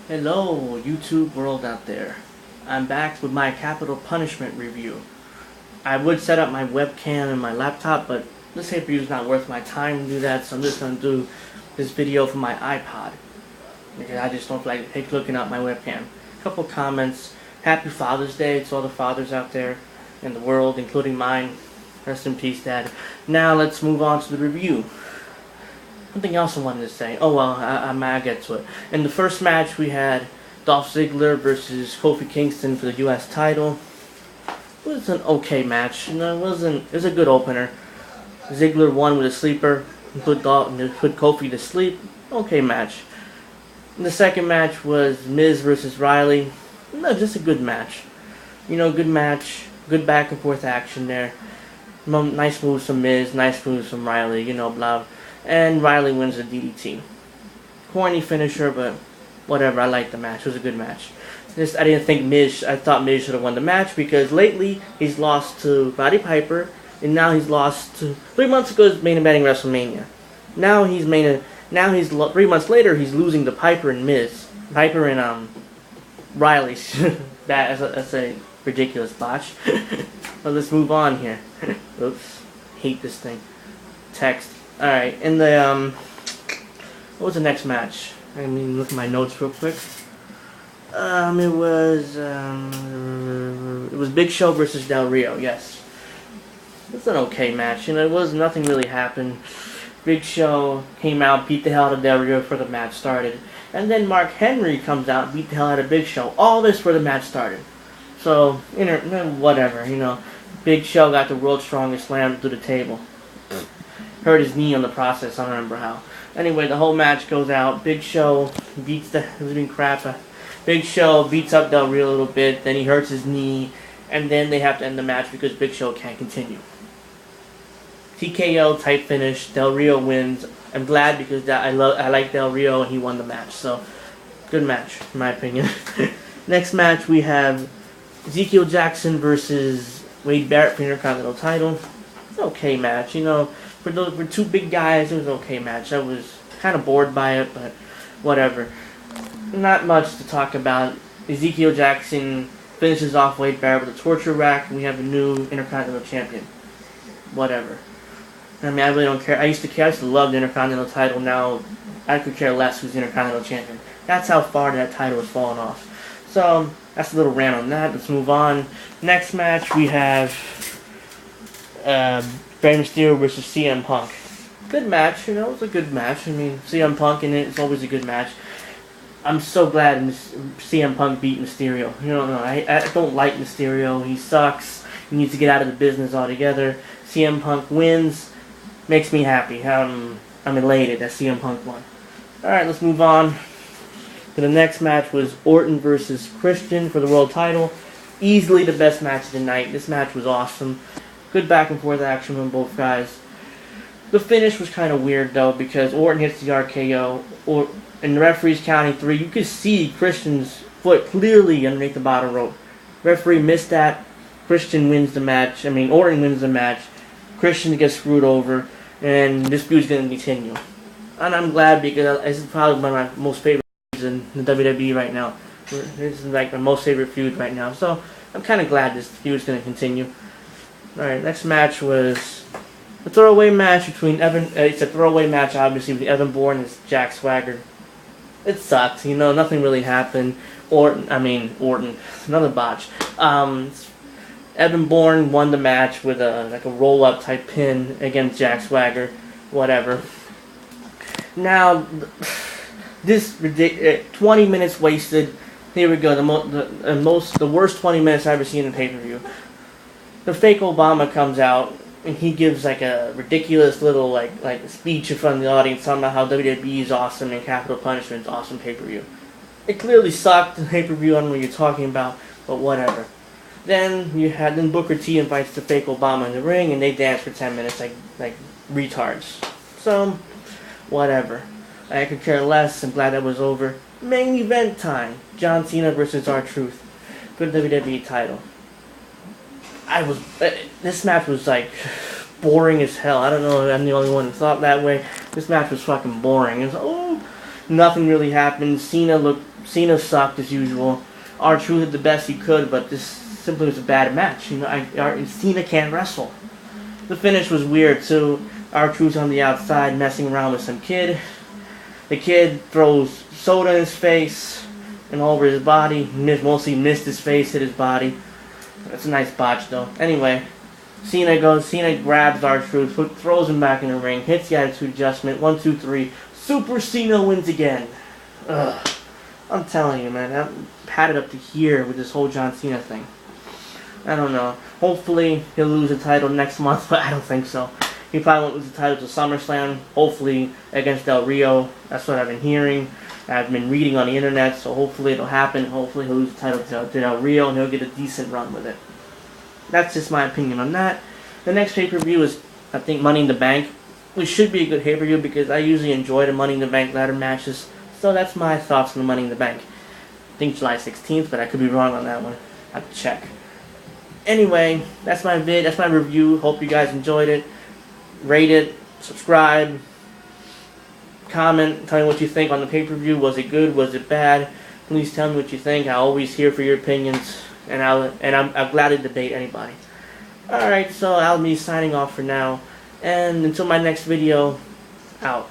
Hello, YouTube world out there. I'm back with my Capitol Punishment review. I would set up my webcam and my laptop, but this pay-per-view is not worth my time to do that, so I'm just going to do this video from my iPod. Because I just don't like looking at my webcam. Couple comments. Happy Father's Day to all the fathers out there in the world, including mine. Rest in peace, Dad. Now let's move on to the review. Something else I wanted to say. Oh well, I'll get to it. In the first match, we had Dolph Ziggler versus Kofi Kingston for the U.S. title. It was an okay match. You know, it was a good opener. Ziggler won with a sleeper, put Kofi to sleep. Okay match. And the second match was Miz versus Riley. No, just a good match. You know, good match, good back and forth action there. Nice moves from Miz, nice moves from Riley. You know, blah. And Riley wins the DDT. Corny finisher, but whatever. I liked the match. It was a good match. I thought Miz should have won the match because lately he's lost to Roddy Piper, and now he's lost to 3 months ago. He's main eventing WrestleMania. Now 3 months later he's losing to Piper and Riley. That's a ridiculous botch. Well, let's move on here. Oops, hate this thing. Text. Alright, in the, what was the next match? I mean, look at my notes real quick. It was Big Show versus Del Rio, yes. It's an okay match, you know, nothing really happened. Big Show came out, beat the hell out of Del Rio before the match started. And then Mark Henry comes out, beat the hell out of Big Show. All this before the match started. So, you know, whatever, you know. Big Show got the world's strongest slam through the table. Hurt his knee on the process, I don't remember how. Anyway, the whole match goes out. Big Show beats the living crap. Big Show beats up Del Rio a little bit, then he hurts his knee, and then they have to end the match because Big Show can't continue. TKO type finish. Del Rio wins. I'm glad because I like Del Rio and he won the match. So, good match, in my opinion. Next match we have Ezekiel Jackson versus Wade Barrett for the Intercontinental title. It's an okay match, you know. For two big guys, it was an okay match. I was kind of bored by it, but whatever. Not much to talk about. Ezekiel Jackson finishes off Wade Barrett with a torture rack, and we have a new Intercontinental Champion. Whatever. I mean, I really don't care. I used to love the Intercontinental title. Now, I could care less who's the Intercontinental Champion. That's how far that title has fallen off. So, that's a little rant on that. Let's move on. Next match, we have Rey Mysterio versus CM Punk. Good match, you know, it was a good match. I mean, CM Punk in it's always a good match. I'm so glad CM Punk beat Mysterio. You know, I don't like Mysterio. He sucks. He needs to get out of the business altogether. CM Punk wins. Makes me happy. I'm elated that CM Punk won. Alright, let's move on. To the next match was Orton versus Christian for the world title. Easily the best match of the night. This match was awesome. Good back and forth action from both guys. The finish was kind of weird though because Orton hits the RKO, and the referee's counting 3. You could see Christian's foot clearly underneath the bottom rope. Referee missed that. Orton wins the match. Christian gets screwed over, and this feud's going to continue. And I'm glad because this is probably one of my most favorite feuds in the WWE right now. This is like my most favorite feud right now. So I'm kind of glad this feud's going to continue. Alright, next match was a throwaway match between it's a throwaway match, obviously, with Evan Bourne and Jack Swagger. It sucked, you know, nothing really happened. Orton, another botch. Evan Bourne won the match with a roll-up type pin against Jack Swagger. Whatever. Now, this 20 minutes wasted. Here we go, the worst 20 minutes I've ever seen in a pay-per-view. The fake Obama comes out and he gives like a ridiculous little like speech in front of the audience talking about how WWE is awesome and Capitol Punishment is awesome pay-per-view. It clearly sucked the pay-per-view. I don't know what you're talking about, but whatever. Then Booker T invites the fake Obama in the ring and they dance for 10 minutes like retards. So whatever. I could care less. I'm glad that was over. Main event time. John Cena versus R-Truth for the WWE title. This match was like boring as hell. I don't know if I'm the only one who thought that way. This match was fucking boring. It was, nothing really happened. Cena looked Cena sucked as usual. R-Truth did the best he could, but this simply was a bad match. You know, Cena can't wrestle. The finish was weird too. R-Truth's on the outside messing around with some kid. The kid throws soda in his face and all over his body. Mostly missed his face, hit his body. That's a nice botch though. Anyway, Cena grabs R-Truth, throws him back in the ring, hits the attitude adjustment. 1, 2, 3. Super Cena wins again. Ugh. I'm telling you, man, I'm padded up to here with this whole John Cena thing. I don't know. Hopefully he'll lose the title next month, but I don't think so. He probably won't lose the title to SummerSlam. Hopefully against Del Rio. That's what I've been hearing. I've been reading on the internet, so hopefully it'll happen. Hopefully he'll lose the title to Del Rio and he'll get a decent run with it. That's just my opinion on that. The next pay-per-view is, I think, Money in the Bank, which should be a good pay-per-view because I usually enjoy the Money in the Bank ladder matches. So that's my thoughts on the Money in the Bank. I think July 16th, but I could be wrong on that one. I have to check. Anyway, that's my vid. That's my review. Hope you guys enjoyed it. Rate it. Subscribe. Comment. Tell me what you think on the pay-per-view. Was it good? Was it bad? Please tell me what you think. I'm always here for your opinions, and I'm glad to debate anybody. Alright, so I'll be signing off for now. And until my next video, out.